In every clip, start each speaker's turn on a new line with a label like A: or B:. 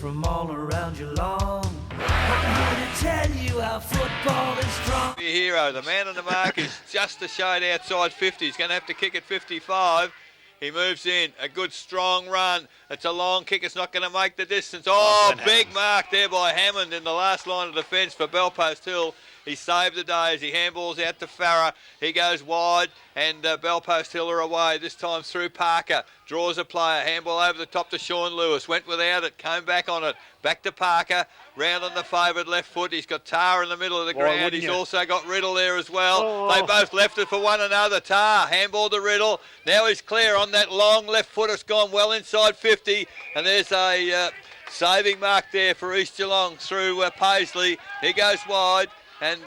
A: from all around Geelong. I'm here to tell you how football is strong.
B: Your hero, the man on the mark, is just a shade outside 50. He's going to have to kick at 55. He moves in, a good strong run. It's a long kick, it's not going to make the distance. Oh, big mark there by Hammond in the last line of defence for Bellpost Hill. He saved the day as he handballs out to Farah. He goes wide and Bellpost Hill are away. This time through Parker. Draws a player. Handball over the top to Sean Lewis. Went without it. Came back on it. Back to Parker. Round on the favoured left foot. He's got Tar in the middle of the ground. He's also got Riddle there as well. Oh. They both left it for one another. Tar handball to Riddle. Now he's clear on that long left foot. It's gone well inside 50. And there's a saving mark there for East Geelong through Paisley. He goes wide. And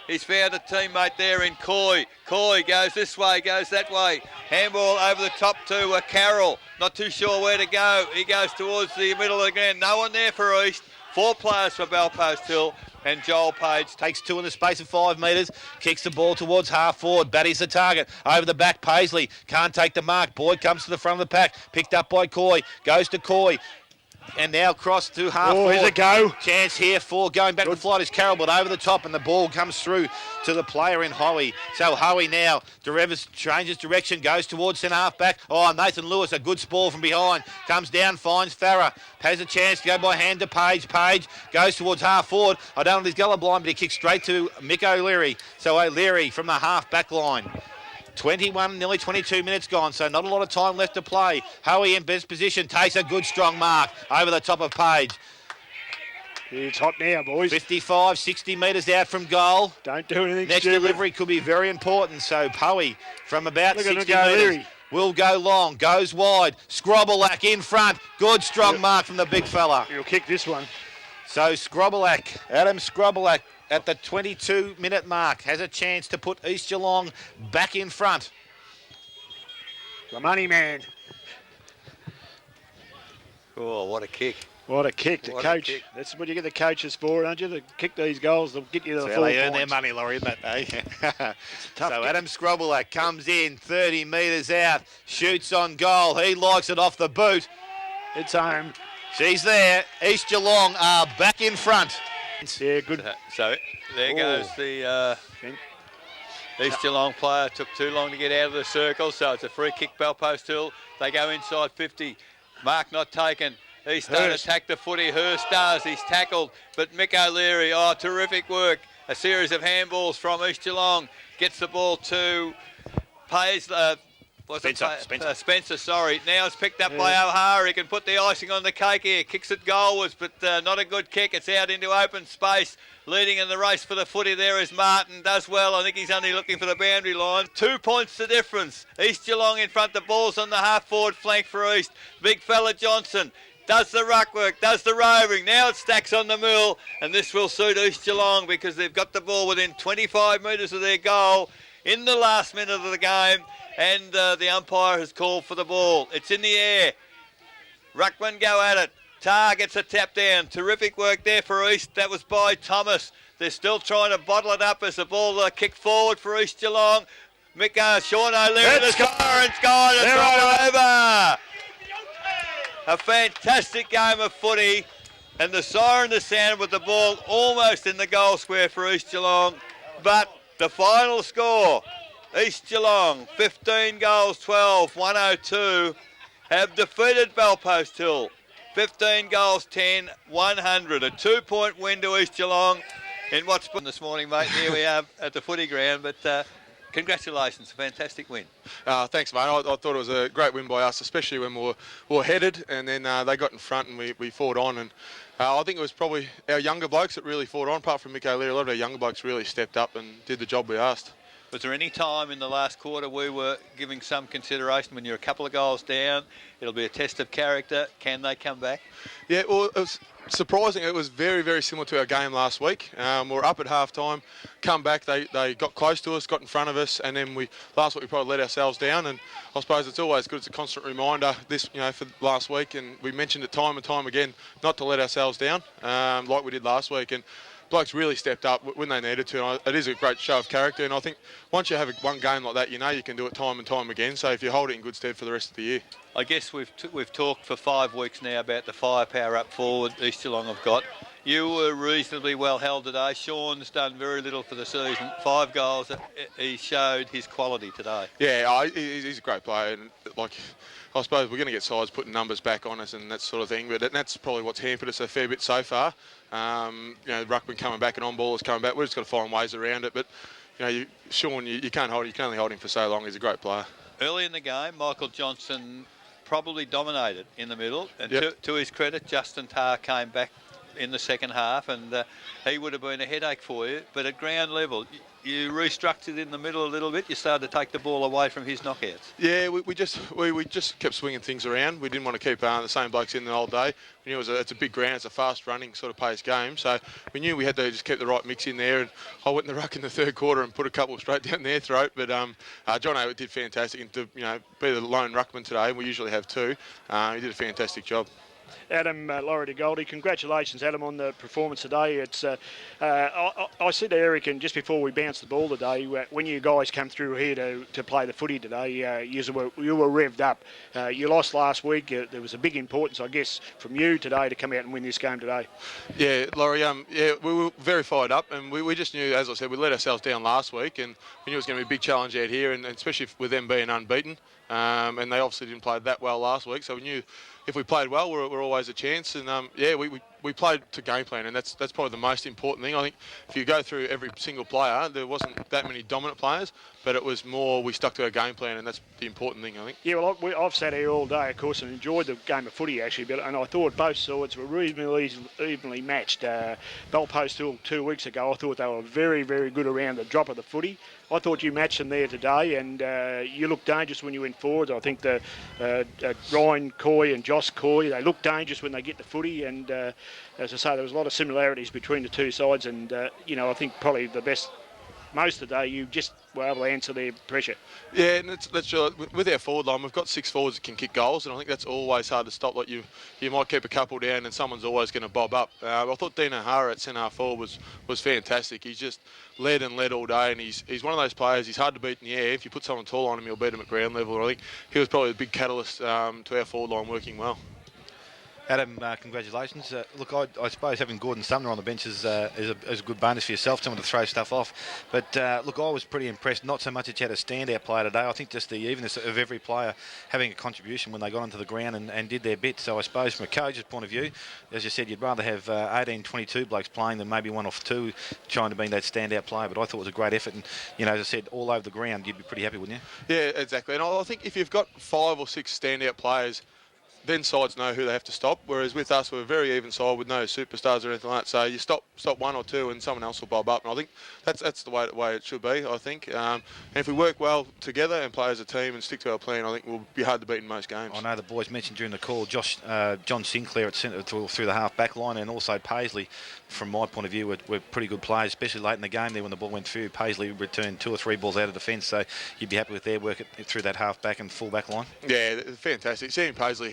B: he's found a teammate there in Coy. Coy goes this way, goes that way. Handball over the top to Carroll. Not too sure where to go. He goes towards the middle of the ground. No one there for East. 4 players for Bellpost Hill. And Joel Page
C: takes 2 in the space of 5 metres. Kicks the ball towards half forward. Batty's the target. Over the back, Paisley. Can't take the mark. Boyd comes to the front of the pack. Picked up by Coy. Goes to Coy. And now cross to half forward.
D: Here's a go.
C: Chance here for going back to flight is Carroll, but over the top, and the ball comes through to the player in Howie. So Howie now, Derevas changes direction, goes towards centre half back. Oh, Nathan Lewis, a good sprawl from behind. Comes down, finds Farah. Has a chance to go by hand to Page. Page goes towards half forward. I don't know if he's gullah blind, but he kicks straight to Mick O'Leary. So O'Leary from the half back line. 21, nearly 22 minutes gone, so not a lot of time left to play. Howie in best position, takes a good strong mark over the top of Page.
D: It's hot now, boys.
C: 55, 60 metres out from goal.
D: Don't do anything
C: Next
D: stupid.
C: delivery could be very important, so Howie from about 60 metres will go long, goes wide. Scrobelak in front, good strong mark from the big fella.
D: He'll kick this one.
C: So Scrobelak, Adam Scrobelak, at the 22-minute mark, has a chance to put East Geelong back in front.
D: The money man.
B: Oh, what a kick.
D: What a kick, the coach. That's what you get the coaches for, don't you? To kick these goals, they'll get you to the 4 points.
C: They earn their money, Laurie, isn't that day? So Adam Scrobelak comes in, 30 metres out, shoots on goal. He likes it off the boot.
D: It's home.
C: She's there. East Geelong are back in front.
D: Yeah, good.
B: So there goes the East Geelong player. Took too long to get out of the circle, so it's a free kick, Bellpost Hill. They go inside 50. Mark not taken. East don't attack the footy. Hurst does. He's tackled. But Mick O'Leary, terrific work. A series of handballs from East Geelong. Gets the ball to Paisley. Spencer, sorry. Now it's picked up by O'Hara. He can put the icing on the cake here. Kicks it goalwards, but not a good kick. It's out into open space. Leading in the race for the footy there is Martin. Does well. I think he's only looking for the boundary line. 2 points the difference. East Geelong in front. The ball's on the half-forward flank for East. Big fella Johnson does the ruck work, does the roving. Now it stacks on the mill, and this will suit East Geelong because they've got the ball within 25 metres of their goal in the last minute of the game. And the umpire has called for the ball. It's in the air. Ruckman go at it. Tar gets a tap down. Terrific work there for East. That was by Thomas. They're still trying to bottle it up as the ball kicked forward for East Geelong. Sean O'Leary, the score, and it's gone. It's all over. A fantastic game of footy. And the siren has sounded with the ball almost in the goal square for East Geelong. But the final score, East Geelong, 15 goals, 12, 102, have defeated Bellpost Hill. 15 goals, 10, 100. A 2-point win to East Geelong in what's been this morning, mate. Here we are at the footy ground, but congratulations, a fantastic win.
E: Thanks, mate. I thought it was a great win by us, especially when we were headed, and then they got in front and we fought on. And I think it was probably our younger blokes that really fought on. Apart from Mick O'Leary, a lot of our younger blokes really stepped up and did the job we asked.
B: Was there any time in the last quarter we were giving some consideration when you're a couple of goals down? It'll be a test of character. Can they come back?
E: Yeah, well, it was surprising. It was very, very similar to our game last week. We were up at half-time, come back, they got close to us, got in front of us, and then last week we probably let ourselves down. And I suppose it's always good. It's a constant reminder for last week, and we mentioned it time and time again not to let ourselves down like we did last week. And blokes really stepped up when they needed to. And it is a great show of character, and I think once you have one game like that, you know you can do it time and time again. So if you hold it in good stead for the rest of the year.
B: I guess we've talked for 5 weeks now about the firepower up forward East Geelong have got. You were reasonably well held today. Sean's done very little for the season. 5 goals. He showed his quality today.
E: Yeah, he's a great player. And I suppose we're going to get sides putting numbers back on us and that sort of thing. But that's probably what's hampered us a fair bit so far. Ruckman coming back and on-ballers coming back. We've just got to find ways around it. But Sean, you can't hold. You can only hold him for so long. He's a great player. Early
B: in the game, Michael Johnson probably dominated in the middle. And to his credit, Justin Tarr came back in the second half, and he would have been a headache for you. But at ground level, you restructured in the middle a little bit. You started to take the ball away from his knockouts. Yeah, we just kept swinging things around. We didn't want to keep the same blokes in the whole day. We knew it's a big ground, it's a fast-running sort of pace game. So we knew we had to just keep the right mix in there. And I went in the ruck in the third quarter and put a couple straight down their throat. But John Abbott did fantastic, and to be the lone ruckman today. We usually have 2. He did a fantastic job.
D: Adam, Laurie de Goldie, congratulations, Adam, on the performance today. It's I said to Eric, and just before we bounced the ball today, when you guys come through here to play the footy today, you were revved up. You lost last week. There was a big importance, I guess, from you today to come out and win this game today. Yeah, Laurie, we were very fired up, and we just knew, as I said, we let ourselves down last week, and we knew it was going to be a big challenge out here, and especially with them being unbeaten. And they obviously didn't play that well last week, so we knew if we played well, we're always a chance. And we played to game plan, and that's probably the most important thing. I think if you go through every single player, there wasn't that many dominant players, but it was more we stuck to our game plan, and that's the important thing, I think. Yeah, well, I've sat here all day, of course, and enjoyed the game of footy actually, and I thought both sides were reasonably evenly matched. Belpost 2 weeks ago, I thought they were very, very good around the drop of the footy. I thought you matched them there today, and you looked dangerous when you went forward. I think the Ryan Coy and Josh Coy, they look dangerous when they get the footy, and as I say, there was a lot of similarities between the two sides, and I think probably the best most today, you just were able to answer their pressure. Yeah, and that's with our forward line, we've got 6 forwards that can kick goals, and I think that's always hard to stop. Like you might keep a couple down, and someone's always going to bob up. I thought Dean O'Hara at centre half forward was fantastic. He's just led all day, and he's one of those players. He's hard to beat in the air. If you put someone tall on him, you'll beat him at ground level. And I think he was probably a big catalyst to our forward line working well.
C: Adam, congratulations. Look, I suppose having Gordon Sumner on the bench is a good bonus for yourself, someone to throw stuff off. But look, I was pretty impressed, not so much that you had a standout player today. I think just the evenness of every player having a contribution when they got onto the ground and did their bit. So I suppose from a coach's point of view, as you said, you'd rather have 18, 22 blokes playing than maybe 1 or 2 trying to be that standout player. But I thought it was a great effort. And, as I said, all over the ground, you'd be pretty happy, wouldn't you? Yeah, exactly. And I think if you've got 5 or 6 standout players, then sides know who they have to stop, whereas with us, we're a very even side with no superstars or anything like that. So you stop 1 or 2 and someone else will bob up. And I think that's the way it should be, I think. And if we work well together and play as a team and stick to our plan, I think we'll be hard to beat in most games. I know the boys mentioned during the call, John Sinclair at centre through the half-back line, and also Paisley, from my point of view, were pretty good players, especially late in the game there when the ball went through. Paisley returned 2 or 3 balls out of defence, so you'd be happy with their work through that half-back and full-back line. Yeah, fantastic. Seeing Paisley,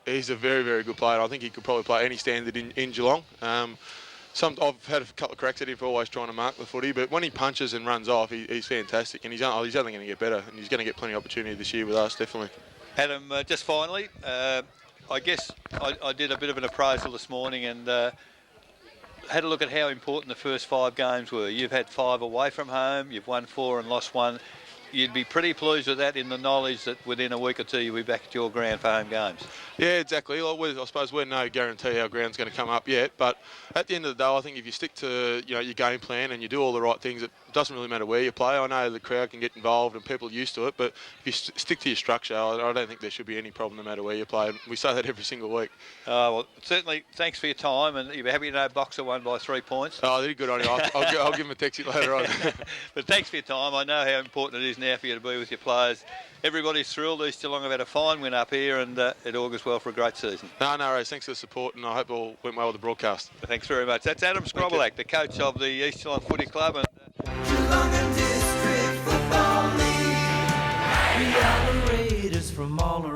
C: he's a very, very good player. I think he could probably play any standard in Geelong. I've had a couple of cracks at him for always trying to mark the footy, but when he punches and runs off, he's fantastic, and he's only going to get better, and he's going to get plenty of opportunity this year with us, definitely. Adam, just finally, I guess I did a bit of an appraisal this morning and had a look at how important the first 5 games were. You've had 5 away from home, you've won 4 and lost 1. You'd be pretty pleased with that in the knowledge that within a week or 2 you'll be back at your ground for home games. Yeah, exactly. I suppose we're no guarantee our ground's going to come up yet, but at the end of the day, I think if you stick to your game plan and you do all the right things, it doesn't really matter where you play. I know the crowd can get involved and people are used to it, but if you stick to your structure, I don't think there should be any problem no matter where you play. We say that every single week. Well, certainly, thanks for your time, and you'll be happy to know Boxer won by 3 points. Oh, they did good on you. I'll give him a taxi later on. But thanks for your time. I know how important it is now for you to be with your players. Everybody's thrilled. East Geelong have had a fine win up here, and it augurs well for a great season. No worries. Thanks for the support, and I hope it all went well with the broadcast. Thanks very much. That's Adam Scrobelak, the coach of the East Geelong Footy Club. And
A: Geelong and District Football League. We are the Raiders from all around.